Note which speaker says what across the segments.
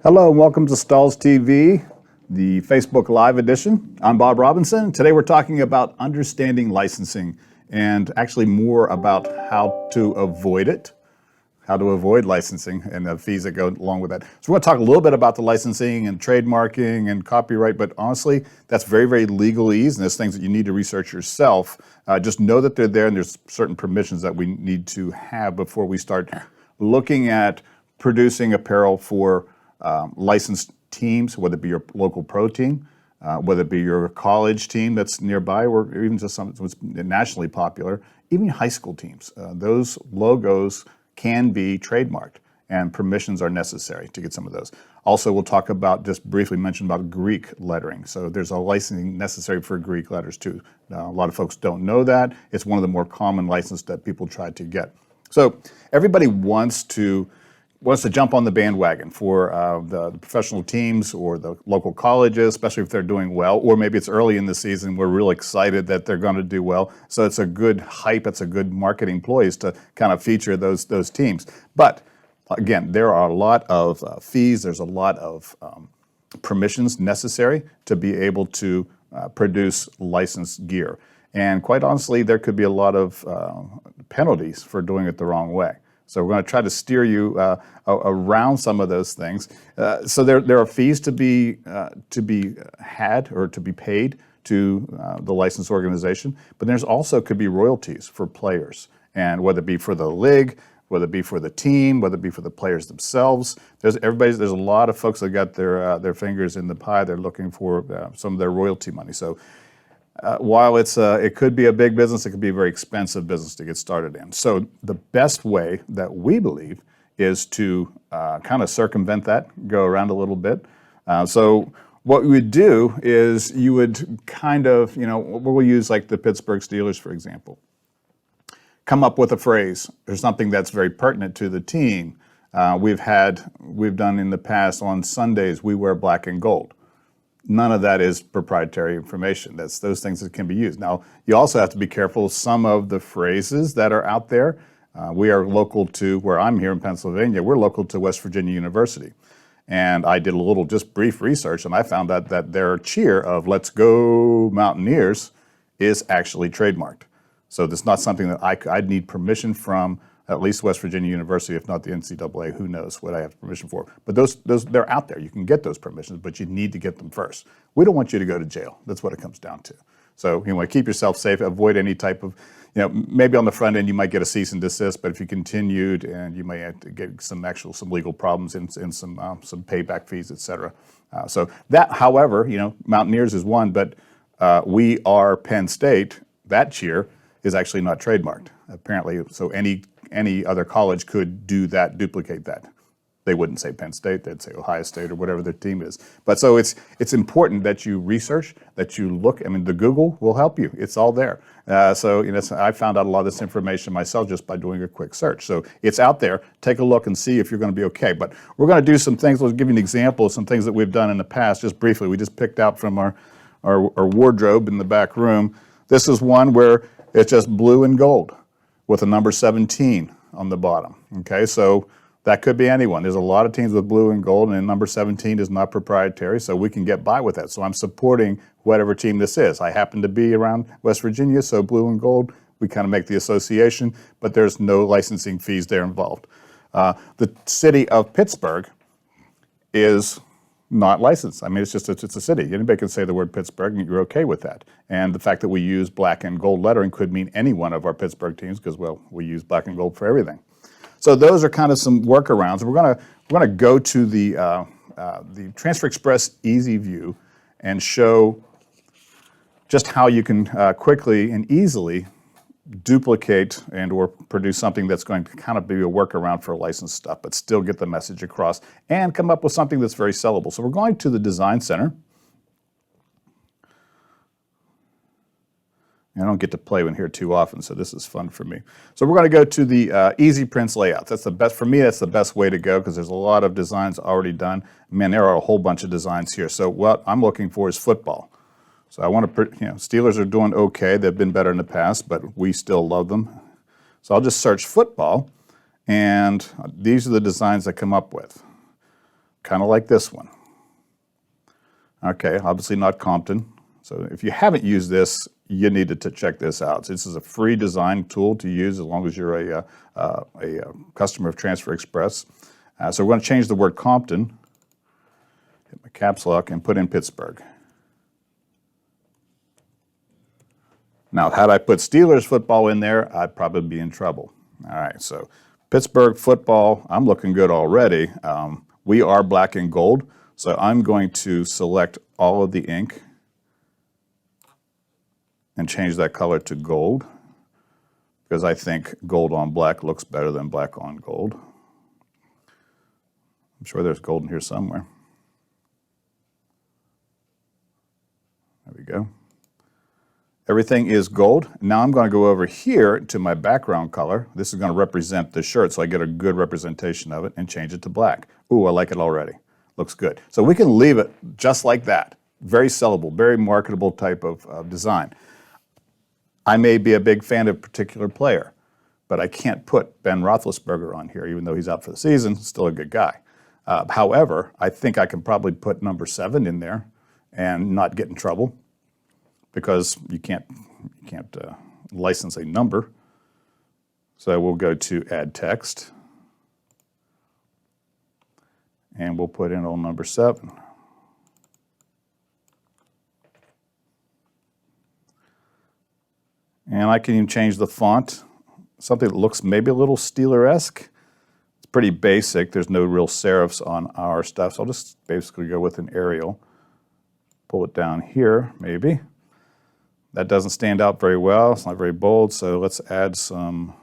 Speaker 1: Hello and welcome to Stahls TV, the Facebook Live edition. I'm Bob Robinson. Today we're talking about understanding licensing and actually more about how to avoid it, how to avoid licensing and the fees that go along with that. So we're going to talk a little bit about the licensing and trademarking and copyright, but honestly, that's very, very legalese, and there's things that you need to research yourself. Just know that they're there, and there's certain permissions that we need to have before we start looking at producing apparel for licensed teams, whether it be your local pro team, whether it be your college team that's nearby, or even just something that's nationally popular, even high school teams. Those logos can be trademarked, and permissions are necessary to get some of those. Also, we'll talk about, just briefly mention about Greek lettering. So there's a licensing necessary for Greek letters too. A lot of folks don't know that. It's one of the more common licenses that people try to get. So everybody wants to jump on the bandwagon for the professional teams or the local colleges, especially if they're doing well, or maybe it's early in the season. We're real excited that they're going to do well. So it's a good hype, it's a good marketing ploys to kind of feature those teams. But again, there are a lot of fees, there's a lot of permissions necessary to be able to produce licensed gear. And quite honestly, there could be a lot of penalties for doing it the wrong way. So we're going to try to steer you around some of those things. So there are fees to be had or to be paid to the license organization, but there's also could be royalties for players, and whether it be for the league, whether it be for the team, whether it be for the players themselves. There's a lot of folks that got their fingers in the pie. They're looking for some of their royalty money. So while it could be a big business, it could be a very expensive business to get started in. So the best way that we believe is to kind of circumvent that, go around a little bit. So what we would do is you would kind of, we'll use like the Pittsburgh Steelers, for example. Come up with a phrase or something that's very pertinent to the team. We've done in the past on Sundays, we wear black and gold. None of that is proprietary information. That's those things that can be used. Now, you also have to be careful. Some of the phrases that are out there, we are local to where I'm here in Pennsylvania. We're local to West Virginia University. And I did a little just brief research, and I found out that their cheer of "Let's Go Mountaineers" is actually trademarked. So it's not something that I'd need permission from at least West Virginia University, if not the NCAA. Who knows what I have permission for. But those they're out there. You can get those permissions, but you need to get them first. We don't want you to go to jail. That's what it comes down to. So you want to keep yourself safe, avoid any type of, maybe on the front end you might get a cease and desist, but if you continued, and you may have to get some legal problems and some payback fees, et cetera. So that, however, Mountaineers is one, but we are Penn State. That cheer is actually not trademarked, apparently. So any other college could do that, duplicate that. They wouldn't say Penn State, they'd say Ohio State or whatever their team is. But so it's important that you research, that you look. The Google will help you. It's all there. I found out a lot of this information myself just by doing a quick search. So it's out there. Take a look and see if you're going to be okay. But we're going to do some things. We'll give you an example of some things that we've done in the past, just briefly. We just picked out from our wardrobe in the back room. This is one where it's just blue and gold with a number 17 on the bottom. Okay, so that could be anyone. There's a lot of teams with blue and gold, and number 17 is not proprietary, so we can get by with that. So I'm supporting whatever team this is. I happen to be around West Virginia, so blue and gold, we kind of make the association, but there's no licensing fees there involved. The city of Pittsburgh is not licensed. It's a city. Anybody can say the word Pittsburgh, and you're okay with that. And the fact that we use black and gold lettering could mean any one of our Pittsburgh teams, because, well, we use black and gold for everything. So those are kind of some workarounds. We're gonna go to the Transfer Express Easy View and show just how you can quickly and easily duplicate and or produce something that's going to kind of be a workaround for licensed stuff, but still get the message across and come up with something that's very sellable. So we're going to the Design Center. I don't get to play in here too often, so this is fun for me. So we're going to go to the Easy Prints layouts. That's the best, for me, that's the best way to go, because there's a lot of designs already done. Man, there are a whole bunch of designs here. So what I'm looking for is football. So I want to, Steelers are doing okay. They've been better in the past, but we still love them. So I'll just search football, and these are the designs that come up with. kind of like this one. Okay, obviously not Compton. So if you haven't used this, you need to check this out. This is a free design tool to use as long as you're a customer of Transfer Express. So we're going to change the word Compton, hit my caps lock, and put in Pittsburgh. Now, had I put Steelers football in there, I'd probably be in trouble. All right, so Pittsburgh football, I'm looking good already. We are black and gold, so I'm going to select all of the ink and change that color to gold, because I think gold on black looks better than black on gold. I'm sure there's gold in here somewhere. There we go. Everything is gold. Now I'm going to go over here to my background color. This is going to represent the shirt, so I get a good representation of it, and change it to black. Ooh, I like it already. Looks good. So we can leave it just like that. Very sellable, very marketable type of design. I may be a big fan of a particular player, but I can't put Ben Roethlisberger on here, even though he's out for the season, still a good guy. However, I think I can probably put number 7 in there and not get in trouble, because you can't license a number. So we'll go to add text, and we'll put in old number 7. And I can even change the font, something that looks maybe a little Steeler-esque. It's pretty basic. There's no real serifs on our stuff, so I'll just basically go with an Arial. Pull it down here, maybe. That doesn't stand out very well. It's not very bold, so let's add some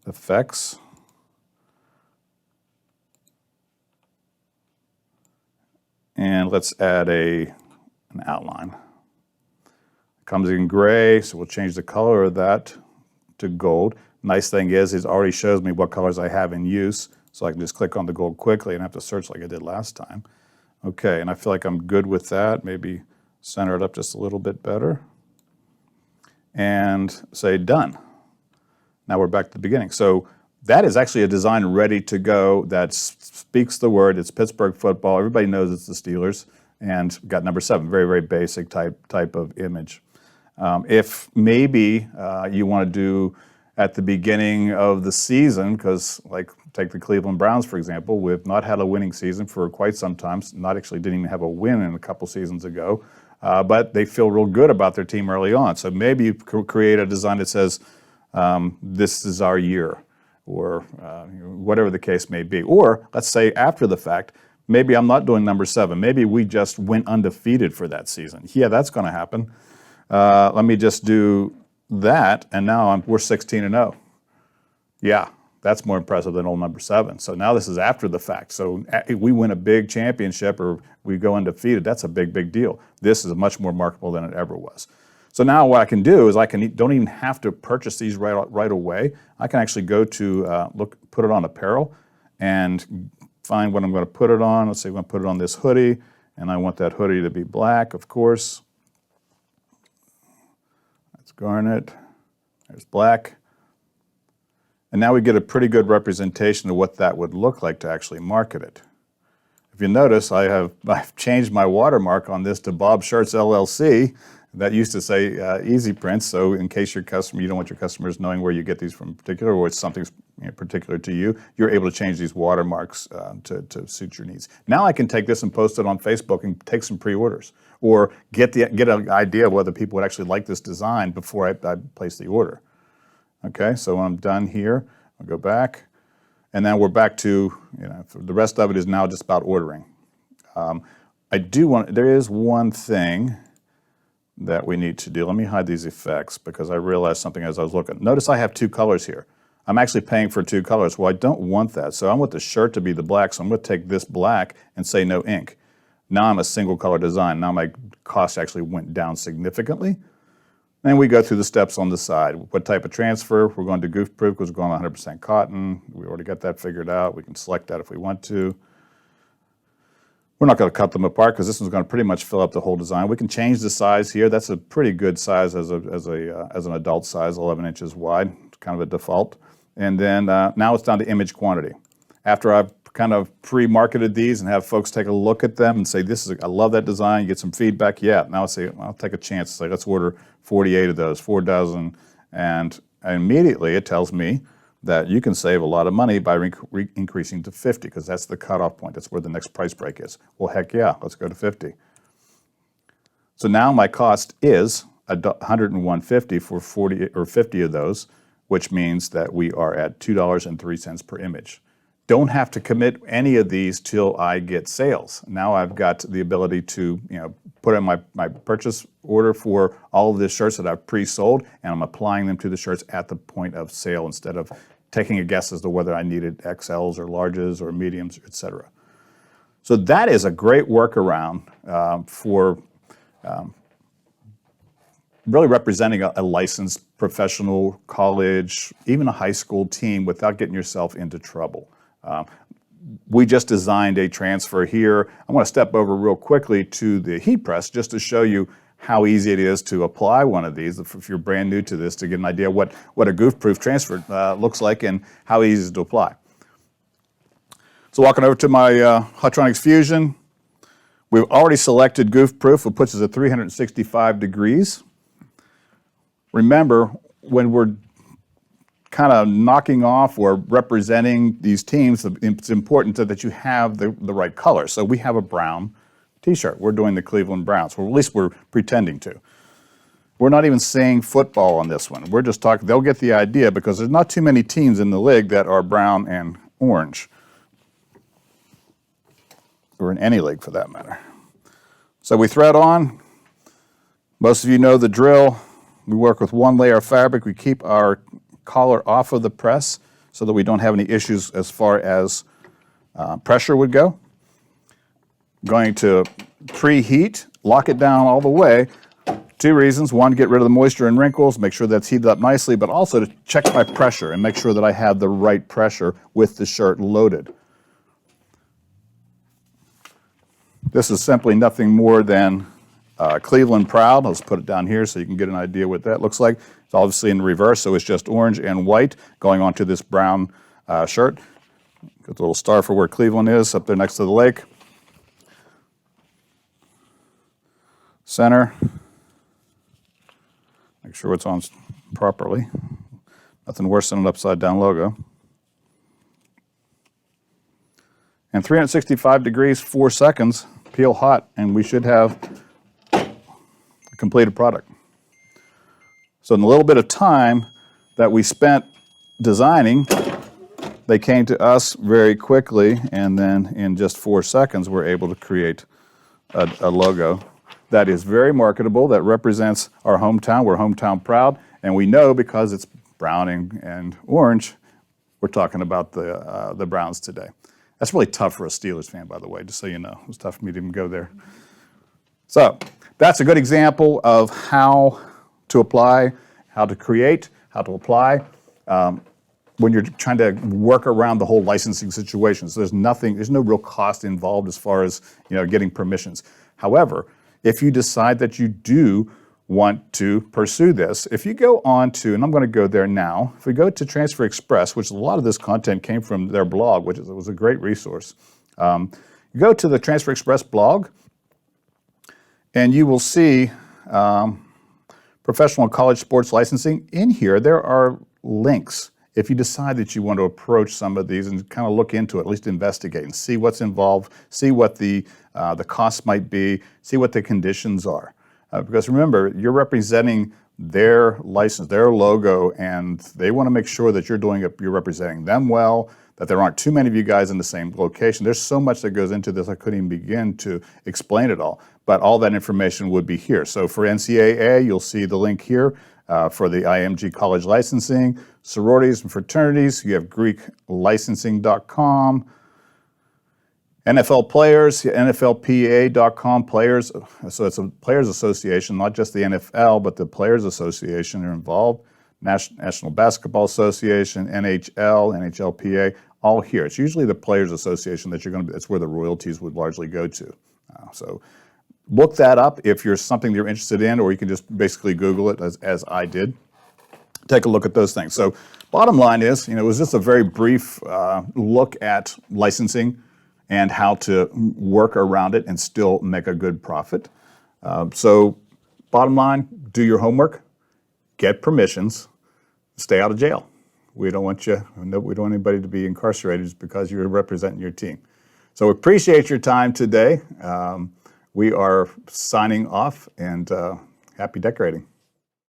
Speaker 1: effects. And let's add an outline. Comes in gray, so we'll change the color of that to gold. Nice thing is it already shows me what colors I have in use, so I can just click on the gold quickly and have to search like I did last time. Okay, and I feel like I'm good with that. Maybe center it up just a little bit better. And say done. Now we're back to the beginning. So that is actually a design ready to go that speaks the word. It's Pittsburgh football. Everybody knows it's the Steelers, and got number 7, very, very basic type of image. If maybe you want to do at the beginning of the season, because like take the Cleveland Browns, for example, we've not had a winning season for quite some time, didn't even have a win in a couple seasons ago, but they feel real good about their team early on. So maybe you create a design that says, this is our year, or whatever the case may be. Or let's say after the fact, maybe I'm not doing number 7. Maybe we just went undefeated for that season. Yeah, that's going to happen. Let me just do that, and now we're 16-0. Yeah, that's more impressive than old number 7. So now this is after the fact. So if we win a big championship or we go undefeated, that's a big, big deal. This is much more marketable than it ever was. So now what I can do is don't even have to purchase these right away. I can actually go to put it on Apparel and find what I'm going to put it on. Let's say I'm going to put it on this hoodie, and I want that hoodie to be black, of course. That's garnet. There's black. And now we get a pretty good representation of what that would look like to actually market it. If you notice, I've changed my watermark on this to Bob Shirts LLC. That used to say Easy Prints, so in case you don't want your customers knowing where you get these from particular, or it's something particular to you, you're able to change these watermarks to suit your needs. Now I can take this and post it on Facebook and take some pre-orders, or get an idea of whether people would actually like this design before I place the order. Okay, so when I'm done here, I'll go back, and then we're back to, the rest of it is now just about ordering. There is one thing that we need to do. Let me hide these effects because I realized something as I was looking. Notice I have 2 colors here. I'm actually paying for 2 colors. Well, I don't want that. So I want the shirt to be the black, so I'm going to take this black and say no ink. Now I'm a single color design. Now my cost actually went down significantly. Then we go through the steps on the side. What type of transfer? We're going to goof proof because we're going 100% cotton. We already got that figured out. We can select that if we want to. We're not going to cut them apart because this one's going to pretty much fill up the whole design. We can change the size here. That's a pretty good size as an adult size, 11 inches wide. It's kind of a default. And then now it's down to image quantity. After I've kind of pre-marketed these and have folks take a look at them and say, I love that design, get some feedback. Yeah, now I say, well, I'll take a chance. Say, let's order 48 of those, 4 dozen. And immediately it tells me that you can save a lot of money by increasing to 50, because that's the cutoff point. That's where the next price break is. Well, heck yeah, let's go to 50. So now my cost is $101.50 for 40 or 50 of those, which means that we are at $2.03 per image. Don't have to commit any of these till I get sales. Now I've got the ability to put in my purchase order for all of the shirts that I've pre-sold, and I'm applying them to the shirts at the point of sale instead of taking a guess as to whether I needed XLs or larges or mediums, etc. So that is a great workaround for really representing a licensed professional college, even a high school team, without getting yourself into trouble. We just designed a transfer here. I want to step over real quickly to the heat press just to show you how easy it is to apply one of these, if you're brand new to this, to get an idea what a goof-proof transfer looks like and how easy it is to apply. So walking over to my Hotronix Fusion, we've already selected goof-proof, which puts us at 365 degrees. Remember, when we're kind of knocking off or representing these teams, it's important that you have the right color. So we have a brown t-shirt. We're doing the Cleveland Browns, or at least we're pretending to. We're not even saying football on this one. We're just talking, they'll get the idea because there's not too many teams in the league that are brown and orange, or in any league for that matter. So we thread on. Most of you know the drill. We work with one layer of fabric. We keep our collar off of the press so that we don't have any issues as far as pressure would go. Going to preheat, lock it down all the way. 2 reasons. One, get rid of the moisture and wrinkles, make sure that's heated up nicely, but also to check my pressure and make sure that I have the right pressure with the shirt loaded. This is simply nothing more than Cleveland Proud. Let's put it down here so you can get an idea what that looks like. It's obviously in reverse, so it's just orange and white going onto this brown shirt. Got the little star for where Cleveland is up there next to the lake. Center. Make sure it's on properly. Nothing worse than an upside down logo. And 365 degrees, 4 seconds, peel hot, and we should have a completed product. So in the little bit of time that we spent designing, they came to us very quickly, and then in just 4 seconds, we're able to create a logo that is very marketable, that represents our hometown. We're hometown proud, and we know because it's brown and orange, we're talking about the Browns today. That's really tough for a Steelers fan, by the way, just so you know. It was tough for me to even go there. So that's a good example of how to apply, how to create, how to apply when you're trying to work around the whole licensing situation. So there's no real cost involved as far as getting permissions. However, if you decide that you do want to pursue this, if you go on to, and I'm going to go there now, if we go to Transfer Express, which a lot of this content came from their blog, which was a great resource. You go to the Transfer Express blog, and you will see professional college sports licensing. In here, there are links. If you decide that you want to approach some of these and kind of look into it, at least investigate and see what's involved, see what the costs might be, see what the conditions are. Because remember, you're representing their license, their logo, and they want to make sure that you're representing them well, that there aren't too many of you guys in the same location. There's so much that goes into this, I couldn't even begin to explain it all. But all that information would be here. So for NCAA, you'll see the link here for the IMG College Licensing, sororities and fraternities. You have GreekLicensing.com. NFL players, NFLPA.com, players, so it's a players association, not just the NFL, but the Players Association are involved. National Basketball Association, NHL, NHLPA, all here. It's usually the Players Association that's where the royalties would largely go to. So look that up if you're something you're interested in, or you can just basically Google it as I did. take a look at those things. So bottom line is, it was just a very brief look at licensing and how to work around it and still make a good profit. So bottom line, do your homework, get permissions, stay out of jail. We don't want anybody to be incarcerated just because you're representing your team. So appreciate your time today. We are signing off, and happy decorating.